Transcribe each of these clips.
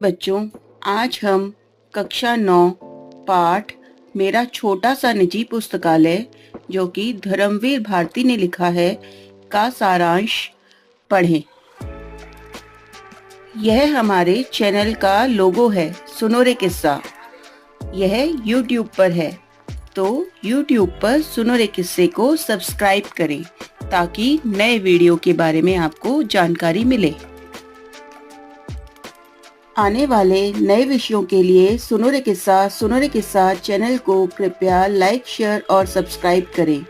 बच्चों, आज हम कक्षा 9 पाठ मेरा छोटा सा निजी पुस्तकालय जो कि धर्मवीर भारती ने लिखा है का सारांश पढ़ें। यह हमारे चैनल का लोगो है। सुनो रे किस्सा। यह YouTube पर है, तो YouTube पर सुनो रे किस्से को सब्सक्राइब करें ताकि नए वीडियो के बारे में आपको जानकारी मिले। आने वाले नए विषयों के लिए सुनो रे किस्सा चैनल को कृपया लाइक, शेयर और सब्सक्राइब करें।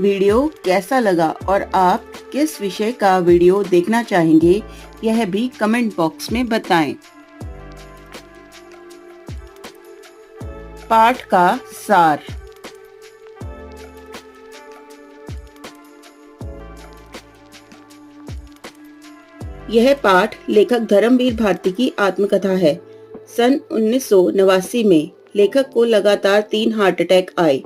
वीडियो कैसा लगा और आप किस विषय का वीडियो देखना चाहेंगे यह भी कमेंट बॉक्स में बताएं। पाठ का सार। यह पाठ लेखक धर्मवीर भारती की आत्मकथा है। सन 1989 में लेखक को लगातार 3 हार्ट अटैक आए।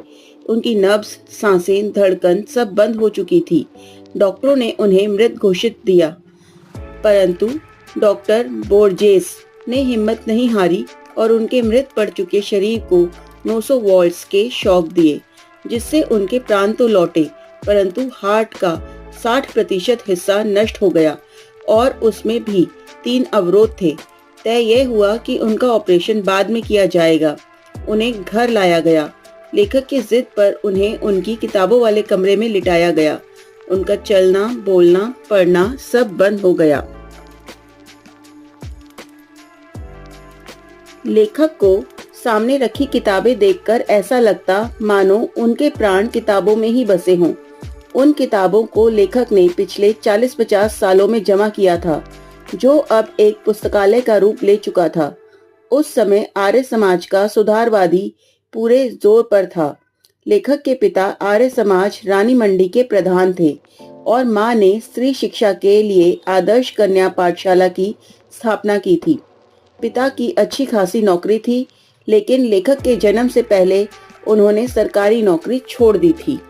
उनकी नब्ज, सांसें, धड़कन सब बंद हो चुकी थी। डॉक्टरों ने उन्हें मृत घोषित दिया, परंतु डॉक्टर बोर्जेस ने हिम्मत नहीं हारी और उनके मृत पड़ चुके शरीर को 900 वोल्ट्स के शॉक दिए, जिससे उनके प्राण तो लौटे, परंतु हार्ट का 60% हिस्सा नष्ट हो गया और उसमें भी 3 अवरोध थे। तय यह हुआ कि उनका ऑपरेशन बाद में किया जाएगा। उन्हें घर लाया गया। लेखक की जिद पर उन्हें उनकी किताबों वाले कमरे में लिटाया गया। उनका चलना, बोलना, पढ़ना सब बंद हो गया। लेखक को सामने रखी किताबें देखकर ऐसा लगता मानो उनके प्राण किताबों में ही बसे हों। उन किताबों को लेखक ने पिछले 40-50 सालों में जमा किया था, जो अब एक पुस्तकालय का रूप ले चुका था। उस समय आर्य समाज का सुधारवादी पूरे जोर पर था। लेखक के पिता आर्य समाज रानी मंडी के प्रधान थे और मां ने स्त्री शिक्षा के लिए आदर्श कन्या पाठशाला की स्थापना की थी। पिता की अच्छी खासी नौकरी थी, लेकिन लेखक के जन्म से पहले उन्होंने सरकारी नौकरी छोड़ दी थी।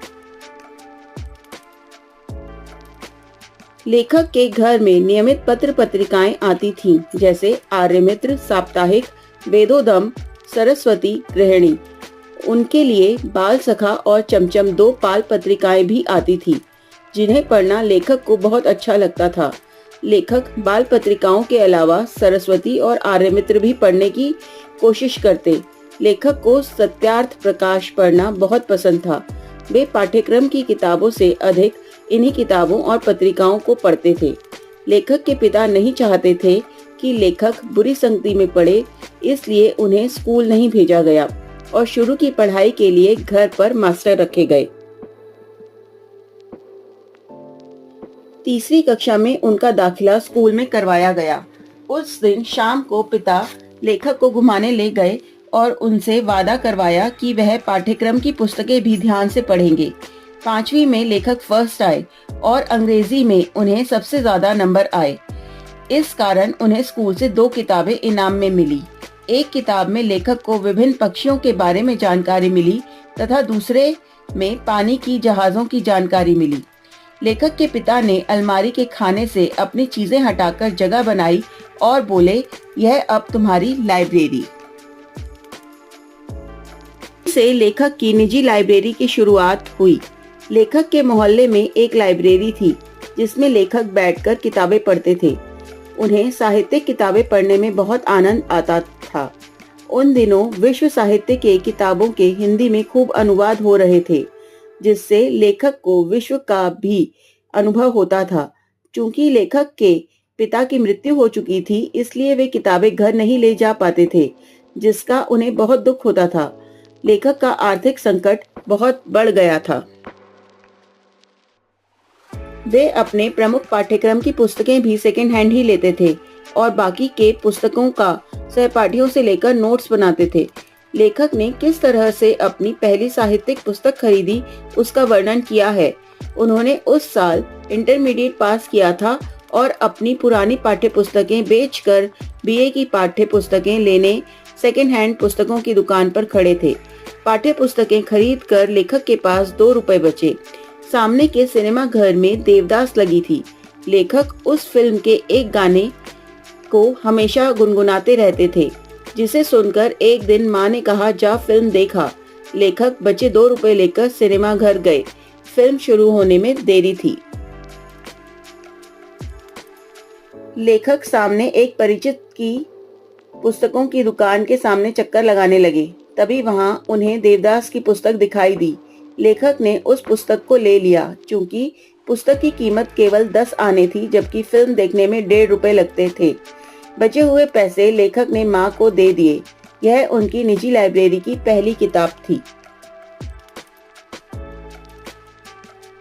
लेखक के घर में नियमित पत्र पत्रिकाएं आती थीं, जैसे आर्यमित्र, साप्ताहिक, वेदोदम, सरस्वती, गृहिणी। उनके लिए बाल सखा और चमचम 2 पाल पत्रिकाएं भी आती थी, जिन्हें पढ़ना लेखक को बहुत अच्छा लगता था। लेखक बाल पत्रिकाओं के अलावा सरस्वती और आर्यमित्र भी पढ़ने की कोशिश करते। लेखक को सत्यार्थ प्रकाश पढ़ना बहुत पसंद था। वे पाठ्यक्रम की किताबों से अधिक इन्हीं किताबों और पत्रिकाओं को पढ़ते थे। लेखक के पिता नहीं चाहते थे कि लेखक बुरी संगति में पड़े, इसलिए उन्हें स्कूल नहीं भेजा गया और शुरू की पढ़ाई के लिए घर पर मास्टर रखे गए। 3री कक्षा में उनका दाखिला स्कूल में करवाया गया। उस दिन शाम को पिता लेखक को घुमाने ले गए और उनसे वादा करवाया कि वह पाठ्यक्रम की पुस्तकें भी ध्यान से पढ़ेंगे। 5वीं में लेखक फर्स्ट आए और अंग्रेजी में उन्हें सबसे ज्यादा नंबर आए। इस कारण उन्हें स्कूल से 2 किताबें इनाम में मिली। एक किताब में लेखक को विभिन्न पक्षियों के बारे में जानकारी मिली तथा दूसरे में पानी की जहाजों की जानकारी मिली। लेखक के पिता ने अलमारी के खाने से अपनी चीजें हटाकर जगह बनाई और बोले, यह अब तुम्हारी लाइब्रेरी। से लेखक की निजी लाइब्रेरी की शुरुआत हुई। लेखक के मोहल्ले में एक लाइब्रेरी थी, जिसमें लेखक बैठकर किताबें पढ़ते थे। उन्हें साहित्यिक किताबें पढ़ने में बहुत आनंद आता था। उन दिनों विश्व साहित्य के किताबों के हिंदी में खूब अनुवाद हो रहे थे, जिससे लेखक को विश्व का भी अनुभव होता था। चूंकि लेखक के पिता की मृत्यु हो चुकी थी, इसलिए वे किताबें घर नहीं ले जा पाते थे, जिसका उन्हें बहुत दुख होता था। लेखक का आर्थिक संकट बहुत बढ़ गया था। वे अपने प्रमुख पाठ्यक्रम की पुस्तकें भी सेकंड हैंड ही लेते थे और बाकी के पुस्तकों का सहपाठियों से लेकर नोट्स बनाते थे। लेखक ने किस तरह से अपनी पहली साहित्यिक पुस्तक खरीदी, उसका वर्णन किया है। उन्होंने उस साल इंटरमीडिएट पास किया था और अपनी पुरानी पाठ्य पुस्तकें बेचकर बीए की पाठ्य पुस्तकें लेने सेकंड हैंड पुस्तकों की दुकान पर खड़े थे। पाठ्य पुस्तकें खरीद कर लेखक के पास 2 रुपए बचे। सामने के सिनेमा घर में देवदास लगी थी। लेखक उस फिल्म के एक गाने को हमेशा गुनगुनाते रहते थे, जिसे सुनकर एक दिन माँ ने कहा, जा फिल्म देखा। लेखक बचे 2 रुपए लेकर सिनेमा घर गए। फिल्म शुरू होने में देरी थी। लेखक सामने एक परिचित की पुस्तकों की दुकान के सामने चक्कर लगाने लगे। तभी वहां उन्हें देवदास की पुस्तक दिखाई दी। लेखक ने उस पुस्तक को ले लिया। चूंकि पुस्तक की कीमत केवल 10 आने थी, जबकि फिल्म देखने में 1.5 रुपए लगते थे। बचे हुए पैसे लेखक ने माँ को दे दिए। यह उनकी निजी लाइब्रेरी की पहली किताब थी।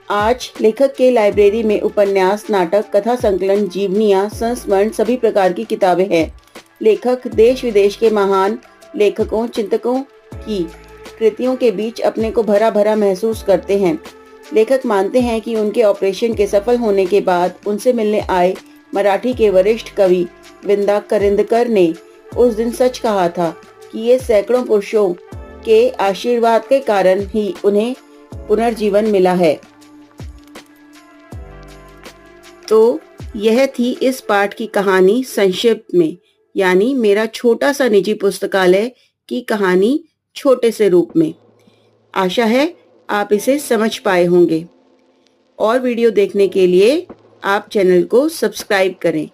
आज लेखक के लाइब्रेरी में उपन्यास, नाटक, कथा संकलन, जीवनियां, संस्मरण सभी प्रकार की किताबें हैं। लेखक देश विदेश के महान लेखकों, चिंतकों की कृतियों के बीच अपने को भरा भरा महसूस करते हैं। लेखक मानते हैं कि उनके ऑपरेशन के सफल होने के बाद उनसे मिलने आए मराठी के वरिष्ठ कवि विंदा करिंदकर ने उस दिन सच कहा था कि ये सैकड़ों पुरुषों के आशीर्वाद के कारण ही उन्हें पुनर्जीवन मिला है। तो यह थी इस पाठ की कहानी संक्षिप्त में, यानी मेरा छोटा सा निजी पुस्तकालय की कहानी छोटे से रूप में। आशा है आप इसे समझ पाए होंगे। और वीडियो देखने के लिए आप चैनल को सब्सक्राइब करें।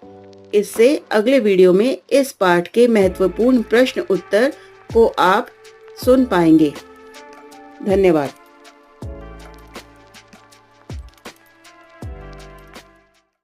इससे अगले वीडियो में इस पाठ के महत्वपूर्ण प्रश्न उत्तर को आप सुन पाएंगे। धन्यवाद।